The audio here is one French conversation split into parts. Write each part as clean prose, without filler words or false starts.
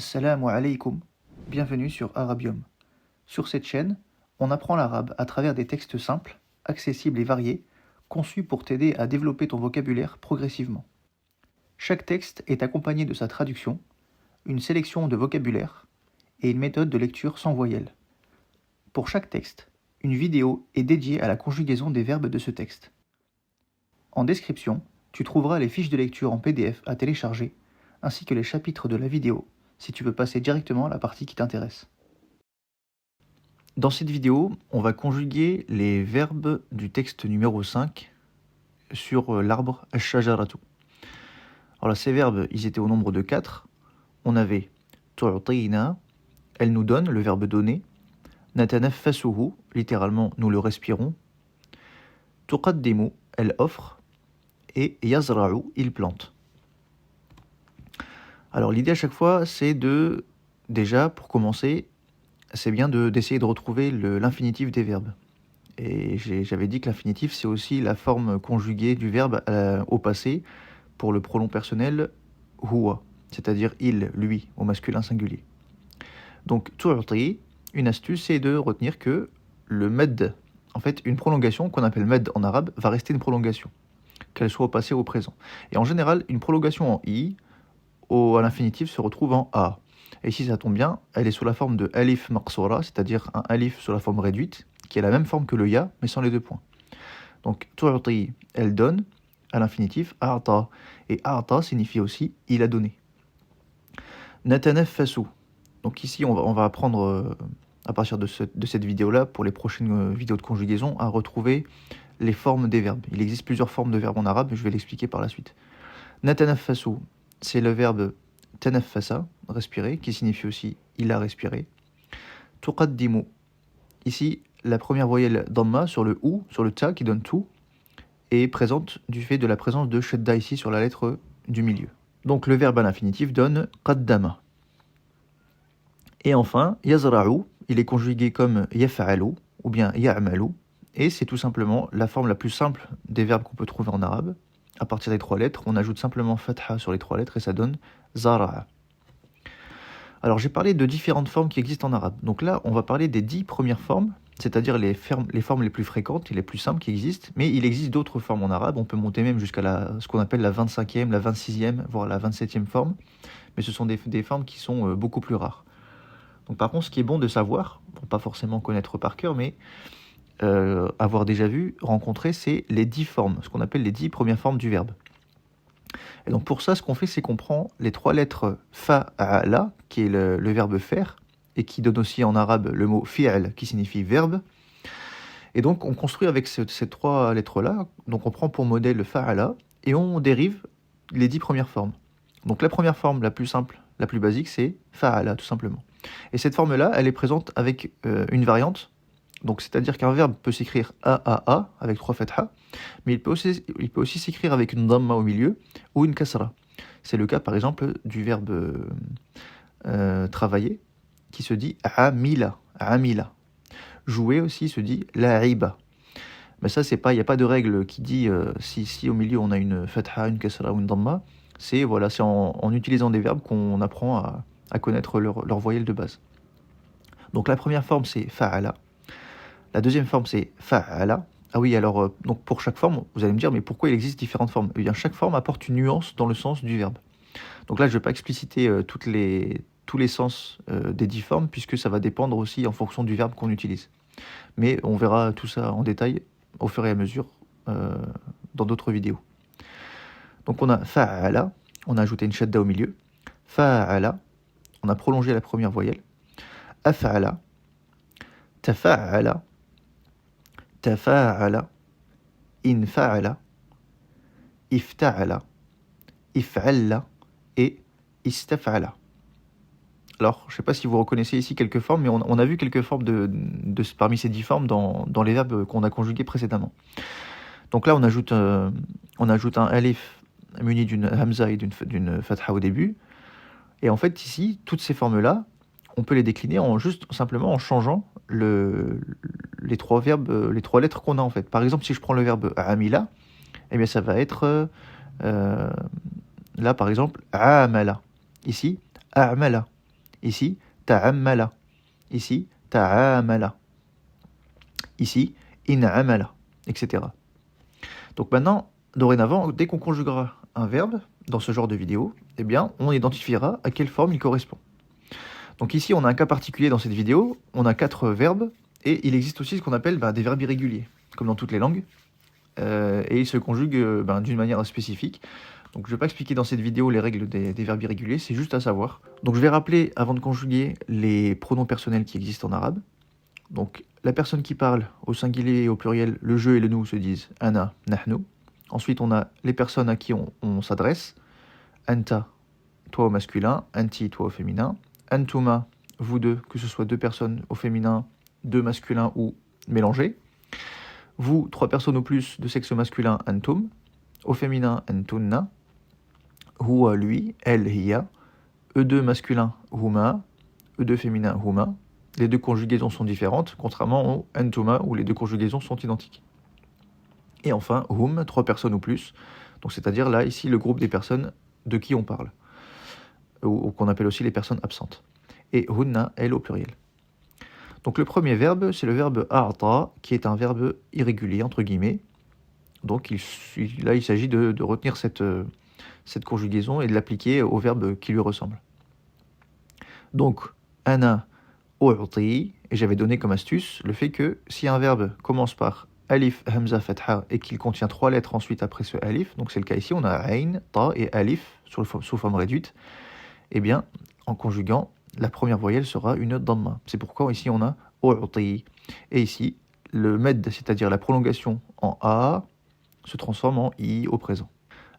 Assalamu alaikum, bienvenue sur Arabium. Sur cette chaîne, on apprend l'arabe à travers des textes simples, accessibles et variés, conçus pour t'aider à développer ton vocabulaire progressivement. Chaque texte est accompagné de sa traduction, une sélection de vocabulaire et une méthode de lecture sans voyelles. Pour chaque texte, une vidéo est dédiée à la conjugaison des verbes de ce texte. En description, tu trouveras les fiches de lecture en PDF à télécharger, ainsi que les chapitres de la vidéo, si tu veux passer directement à la partie qui t'intéresse. Dans cette vidéo, on va conjuguer les verbes du texte numéro 5 sur l'arbre ash-shajaratu. Alors ces verbes, ils étaient au nombre de 4. On avait tu'tina, elle nous donne, le verbe donner. Natanaffasuhu, littéralement nous le respirons. Tuqaddimu, elle offre. Et yazra'u, il plante. Alors l'idée à chaque fois, c'est déjà pour commencer, c'est bien d'essayer de retrouver l'infinitif des verbes. Et j'avais dit que l'infinitif, c'est aussi la forme conjuguée du verbe au passé pour le pronom personnel huwa, c'est-à-dire il, lui, au masculin singulier. Donc tu'ti, une astuce, c'est de retenir que le med, en fait, une prolongation qu'on appelle med en arabe, va rester une prolongation, qu'elle soit au passé ou au présent. Et en général, une prolongation en i, à l'infinitif, se retrouve en a. Et ici, ça tombe bien, elle est sous la forme de alif maqsoura, c'est-à-dire un alif sous la forme réduite, qui a la même forme que le ya, mais sans les deux points. Donc, tu'ti, elle donne, à l'infinitif, a'ta. Et a'ta signifie aussi, il a donné. Natanaffasu. Donc ici, on va apprendre, à partir de cette vidéo-là, pour les prochaines vidéos de conjugaison, à retrouver les formes des verbes. Il existe plusieurs formes de verbes en arabe, je vais l'expliquer par la suite. Natanaffasu, c'est le verbe tanaffasa, respirer, qui signifie aussi il a respiré. Tuqaddimu, ici la première voyelle dhamma sur le ou, sur le ta qui donne tout, est présente du fait de la présence de shadda ici sur la lettre du milieu. Donc le verbe à l'infinitif donne qaddama. Et enfin, yazra'u, il est conjugué comme yaf'alu ou bien ya'malu, et c'est tout simplement la forme la plus simple des verbes qu'on peut trouver en arabe. À partir des 3 lettres, on ajoute simplement fatha sur les 3 lettres et ça donne zara'a. Alors j'ai parlé de différentes formes qui existent en arabe. Donc là, on va parler des 10 premières formes, c'est-à-dire les formes les plus fréquentes et les plus simples qui existent. Mais il existe d'autres formes en arabe. On peut monter même jusqu'à ce qu'on appelle la 25e, la 26e, voire la 27e forme. Mais ce sont des formes qui sont beaucoup plus rares. Donc par contre, ce qui est bon de savoir, pour pas forcément connaître par cœur, mais avoir déjà vu, rencontré, c'est les 10 formes, ce qu'on appelle les 10 premières formes du verbe. Et donc pour ça, ce qu'on fait, c'est qu'on prend les 3 lettres fa'ala, qui est le verbe faire, et qui donne aussi en arabe le mot fi'al, qui signifie verbe. Et donc on construit avec ces 3 lettres-là, donc on prend pour modèle le fa'ala, et on dérive les 10 premières formes. Donc la première forme, la plus simple, la plus basique, c'est fa'ala, tout simplement. Et cette forme-là, elle est présente avec une variante. Donc, c'est-à-dire qu'un verbe peut s'écrire A, avec 3 fatha, mais il peut aussi s'écrire avec une dhamma au milieu ou une kasra. C'est le cas, par exemple, du verbe travailler, qui se dit amila. Jouer aussi se dit la'iba. Mais ça, il n'y a pas de règle qui dit si au milieu on a une fatha, une kasra ou une dhamma. C'est en utilisant des verbes qu'on apprend à connaître leur voyelle de base. Donc la première forme, c'est fa'ala. La deuxième forme, c'est fa'ala. Ah oui, alors, donc pour chaque forme, vous allez me dire, mais pourquoi il existe différentes formes ? Eh bien, chaque forme apporte une nuance dans le sens du verbe. Donc là, je ne vais pas expliciter tous les sens des 10 formes, puisque ça va dépendre aussi en fonction du verbe qu'on utilise. Mais on verra tout ça en détail au fur et à mesure dans d'autres vidéos. Donc on a fa'ala, on a ajouté une shadda au milieu. Fa'ala, on a prolongé la première voyelle. Af'ala, tafa'ala, tafa'ala, infa'ala, ifta'ala, if'alla et istaf'ala. Alors, je ne sais pas si vous reconnaissez ici quelques formes, mais on a vu quelques formes parmi ces 10 formes dans les verbes qu'on a conjugués précédemment. Donc là, on ajoute un alif muni d'une hamza et d'une fatha au début. Et en fait, ici, toutes ces formes-là, on peut les décliner simplement en changeant les 3 verbes, les 3 lettres qu'on a en fait. Par exemple, si je prends le verbe amila, eh bien ça va être là par exemple amala. Ici, a'mala. Ici, ta'ammala. Ici, ta'amala. Ici, in'amala, etc. Donc maintenant, dorénavant, dès qu'on conjuguera un verbe dans ce genre de vidéo, eh bien, on identifiera à quelle forme il correspond. Donc ici, on a un cas particulier dans cette vidéo, on a 4 verbes, et il existe aussi ce qu'on appelle des verbes irréguliers, comme dans toutes les langues, et ils se conjuguent d'une manière spécifique. Donc je ne vais pas expliquer dans cette vidéo les règles des verbes irréguliers, c'est juste à savoir. Donc je vais rappeler, avant de conjuguer, les pronoms personnels qui existent en arabe. Donc la personne qui parle, au singulier et au pluriel, le je et le nous se disent ana, nahnu. Ensuite on a les personnes à qui on s'adresse, anta, toi au masculin, anti, toi au féminin, antuma, vous deux, que ce soit deux personnes au féminin, deux masculins ou mélangés. Vous, trois personnes ou plus de sexe masculin, antum, au féminin, antunna, huwa, lui, elle, hiya, eux deux masculins, huma, eux deux féminins, huma. Les deux conjugaisons sont différentes, contrairement au antuma où les deux conjugaisons sont identiques. Et enfin, hum, trois personnes ou plus, donc c'est-à-dire là, ici, le groupe des personnes de qui on parle, ou qu'on appelle aussi les personnes absentes. Et hunna, elle, au pluriel. Donc le premier verbe, c'est le verbe a'ta, qui est un verbe irrégulier, entre guillemets. Donc là, il s'agit de retenir cette conjugaison et de l'appliquer au verbe qui lui ressemble. Donc, ana u'ti, et j'avais donné comme astuce le fait que si un verbe commence par alif, hamza, fatha, et qu'il contient 3 lettres ensuite après ce alif, donc c'est le cas ici, on a ayn, ta et alif sous forme réduite, eh bien, en conjuguant, la première voyelle sera une dhamma. C'est pourquoi ici on a u'ti. Et ici, le med, c'est-à-dire la prolongation en a, se transforme en i au présent.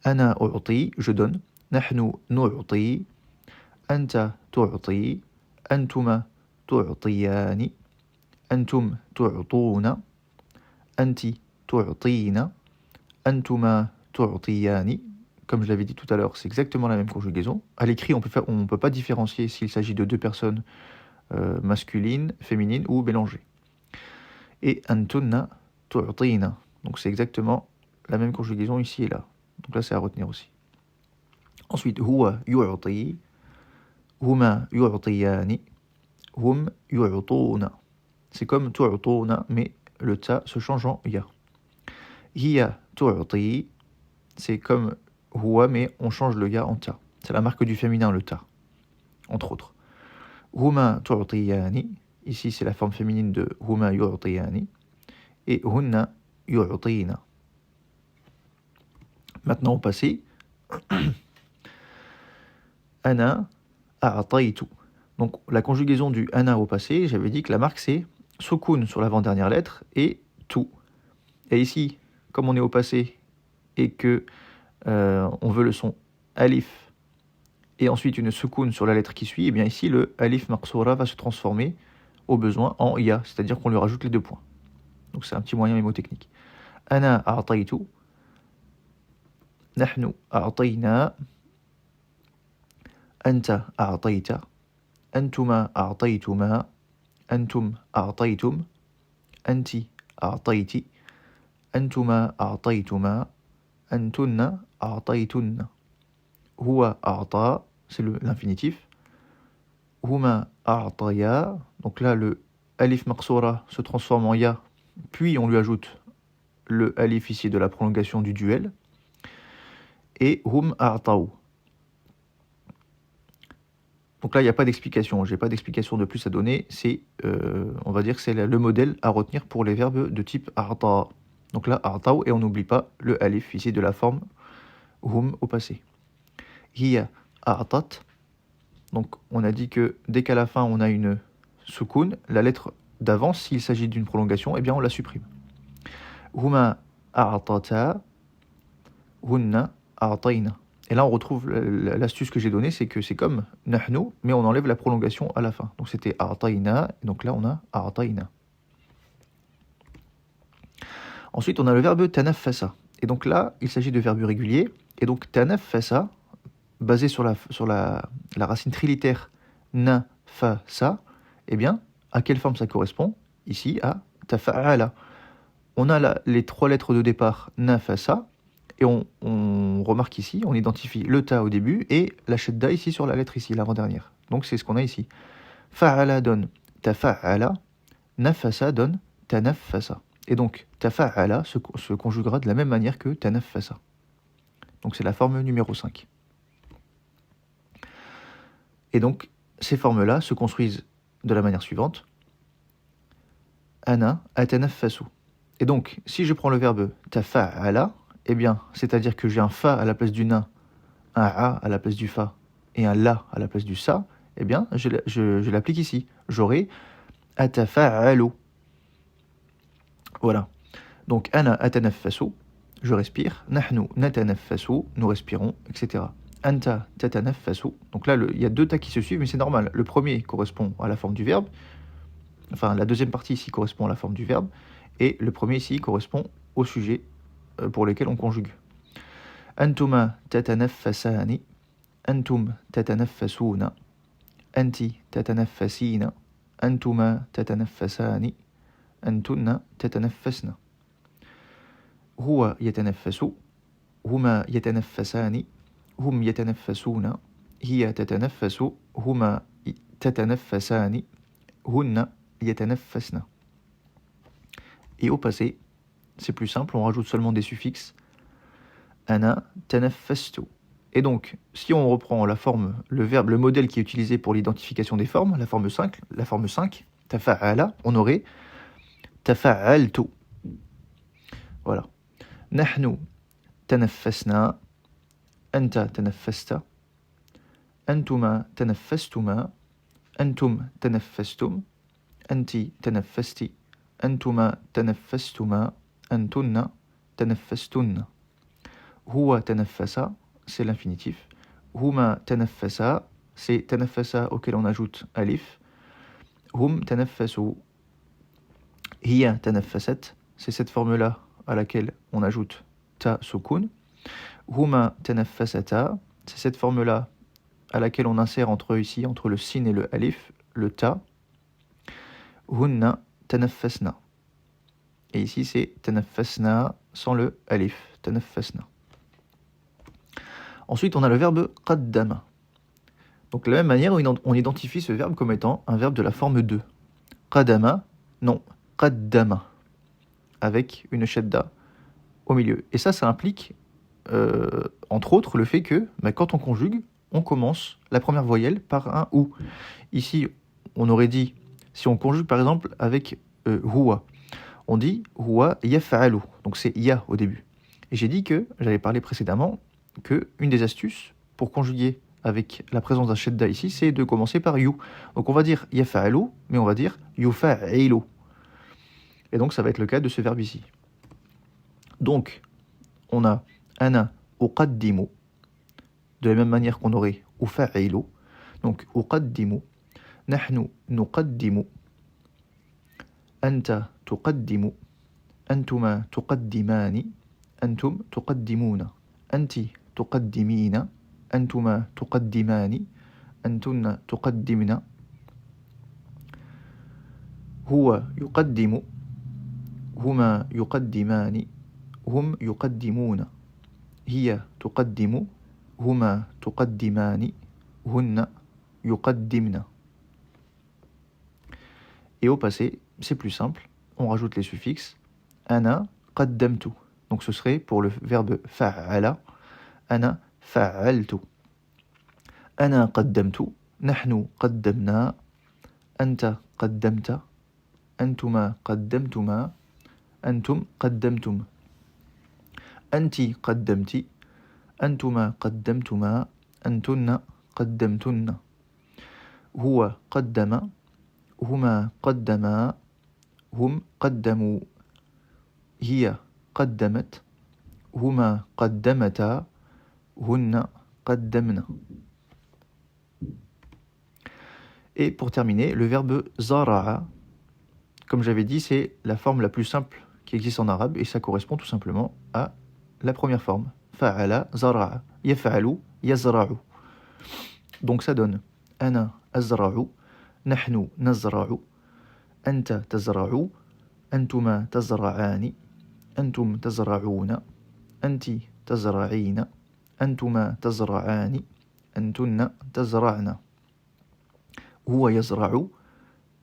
Ana u'ti, je donne. Nahnu nu'ti. Anta tu'ti. Antuma tu'tiyani. Antum tu'tuna. Anti tu'tina. Antuma tu'tiyani. Comme je l'avais dit tout à l'heure, c'est exactement la même conjugaison. À l'écrit, on ne peut pas différencier s'il s'agit de deux personnes masculines, féminines ou mélangées. Et antunna tu'tina. Donc c'est exactement la même conjugaison ici et là. Donc là, c'est à retenir aussi. Ensuite, huwa yu'ti, huma yu'tiyani, hum yu'tuna. C'est comme tu'tuna, mais le ta se change en ya. Hiya tu'ti, c'est comme huwa, mais on change le ya en ta. C'est la marque du féminin, le ta, entre autres. Huma tu'tiyani, ici c'est la forme féminine de huma yu'tiyani, et hunna yu'tina. Maintenant au passé, ana a'taitu. Donc la conjugaison du ana au passé, j'avais dit que la marque c'est sukun sur l'avant-dernière lettre et tu. Et ici, comme on est au passé et que on veut le son alif et ensuite une sukun sur la lettre qui suit, et bien ici le alif maqsoura va se transformer au besoin en ya, c'est-à-dire qu'on lui rajoute les 2 points. Donc c'est un petit moyen mémotechnique. Ana a'taitu, nahnu a'tayna, anta a'tayta, antuma a'taytuma, antum a'taytum, anti a'tayti, antuma a'taytuma, antunna a'taytunna. Huwa a'ta, c'est l'infinitif. Huma a'taya, donc là le alif maqsoura se transforme en ya, puis on lui ajoute le alif ici de la prolongation du duel. Et hum a'taou. Donc là, il n'y a pas d'explication, j'ai pas d'explication de plus à donner, c'est, on va dire que c'est le modèle à retenir pour les verbes de type a'ta. Donc là, a'taou, et on n'oublie pas le alif ici de la forme hum au passé. Hiya a'tat. Donc on a dit que dès qu'à la fin on a une sukun, la lettre d'avant, s'il s'agit d'une prolongation, eh bien on la supprime. Huma a'tata, hunna a'tayna. Et là on retrouve l'astuce que j'ai donnée, c'est que c'est comme nahnu, mais on enlève la prolongation à la fin. Donc c'était a'tayna, et donc là on a a'tayna. Ensuite on a le verbe tanaffasa. Et donc là il s'agit de verbes réguliers. Et donc tanaffasa, basé sur la racine trilitère na, fa, sa, eh bien, à quelle forme ça correspond? Ici, à tafa'ala. On a les 3 lettres de départ na, fa, sa, Et on remarque ici, on identifie le ta au début et la shadda ici sur la lettre ici, l'avant-dernière. Donc c'est ce qu'on a ici. Fa'ala donne tafa'ala, nafasa donne tanaffasa. Et donc tafa'ala se conjuguera de la même manière que tanaffasa. Donc c'est la forme numéro 5. Et donc ces formes-là se construisent de la manière suivante. Ana atanaffasu. Et donc si je prends le verbe tafa'ala, eh bien, c'est-à-dire que j'ai un fa à la place du na, un a à la place du fa et un la à la place du sa, eh bien, je l'applique ici. J'aurai atafa'alu. Voilà. Donc, ana atanaffasu, je respire. Nahnu natanaffasu, nous respirons, etc. Anta tatanaffasu. Donc là, il y a deux tas qui se suivent, mais c'est normal. Le premier correspond à la forme du verbe. Enfin, la deuxième partie ici correspond à la forme du verbe. Et le premier ici correspond au sujet pour lequel on conjugue. Antuma tatanaffasani, antum tatanaffasuna, anti tatanaffasina, antuma tatanaffasani, antunna tatanaffasna. Huwa yatanaffasu, huma yatanaffasani, hum yatanaffasuna, hiya tatanaffasu, huma tatanaffasani, hunna yatanaffasna. Et au passé, c'est plus simple, on rajoute seulement des suffixes. Ana tanaffastu. Et donc, si on reprend la forme, le verbe, le modèle qui est utilisé pour l'identification des formes, la forme 5, tafa'ala, on aurait tafa'altu. Voilà. Nahnu tanaffasna, anta tanaffasta, antuma tanaffastuma, antum tanaffastum, anti tanaffasti, antuma tanaffastuma, antunna tanaffastunna. Huwa tanaffasa, c'est l'infinitif. Huma tanaffasa, c'est tanaffasa auquel on ajoute alif. Hum tanaffasu. Hiya tanaffasat, c'est cette forme-là à laquelle on ajoute ta sukun. Huma tanaffasata, c'est cette forme-là à laquelle on insère entre le sin et le alif, le ta. Hunna tanaffasna. Et ici c'est tanaffasna sans le alif, tanaffasna. Ensuite, on a le verbe qaddama. Donc, de la même manière, on identifie ce verbe comme étant un verbe de la forme 2. Qaddama, non, qaddama, avec une shadda au milieu. Et ça implique, entre autres, le fait que quand on conjugue, on commence la première voyelle par un ou. Ici, on aurait dit, si on conjugue par exemple avec huwa, on dit huwa yaf'alu, donc c'est ya au début. Et j'ai dit que, j'avais parlé précédemment, que une des astuces pour conjuguer avec la présence d'un shadda ici, c'est de commencer par you. Donc on va dire yaf'alu, mais on va dire yufa'ilu. Et donc ça va être le cas de ce verbe ici. Donc on a ana uqaddimu, de la même manière qu'on aurait ufa'ilu. Donc uqaddimu, nahnu nuqaddimu, anta tuqaddimu, antuma tuqaddimani, antum tuqaddimuna, anti tuqaddimina, antuma tuqaddimani, antunna tuqaddimna, huwa yuqaddimu, huma yuqaddimani, hum yuqaddimuna, hiya tuqaddimu, huma tuqaddimani, hunna yuqaddimna. Et au passé, c'est plus simple, on rajoute les suffixes ana qaddamtu. Donc ce serait pour le verbe fa'ala, ana fa'altu. Ana qaddamtu, nahnu qaddamna, anta qaddamta, antuma qaddamtuma, antum qaddamtum. Anti qaddamti, antuma qaddamtuma, antunna qaddamtunna. Huwa qaddama, huma qaddama, hum qaddamu. Hiya qaddamat, huma qaddamata, hunna qaddamna. Et pour terminer, le verbe zara'a, comme j'avais dit, c'est la forme la plus simple qui existe en arabe et ça correspond tout simplement à la première forme. Fa'ala zara'a, yaf'alu yazra'u. Donc ça donne ana azra'u, nahnu nazra'u, anta tazra'u, antuma tazra'ani, antum tazra'una, anti تزرعين أنتما تزرعان أنتن تزرعن هو يزرع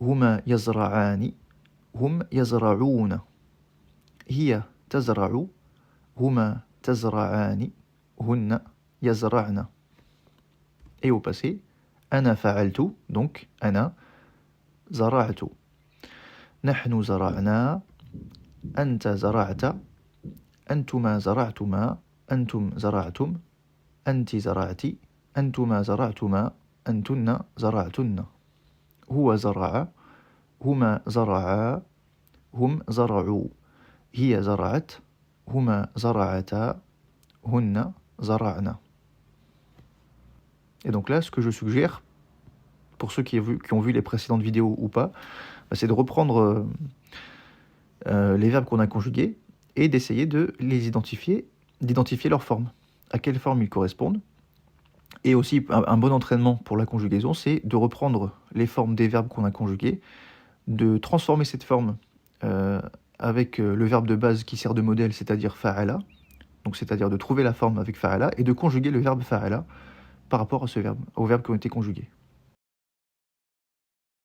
هما يزرعان هم يزرعون هي تزرع هما تزرعان هن يزرعن. Et au passé, أنا فعلت, donc أنا زرعت. نحن زرعنا أنت زرعت أنتما زرعتما أنتم زرعتم أنت زرعت أنتما زرعتما أنتن زرعتن هو زرع هما زرعا هم زرعوا هي زرعت هما زرعتا هن زرعنا. Et donc là, ce que je suggère, pour ceux qui ont vu les précédentes vidéos ou pas, c'est de reprendre les verbes qu'on a conjugués et d'essayer de les identifier leur forme, à quelle forme ils correspondent. Et aussi, un bon entraînement pour la conjugaison, c'est de reprendre les formes des verbes qu'on a conjugués, de transformer cette forme avec le verbe de base qui sert de modèle, c'est-à-dire fa'ala, donc c'est-à-dire de trouver la forme avec fa'ala, et de conjuguer le verbe fa'ala par rapport à ce verbe, aux verbes qui ont été conjugués.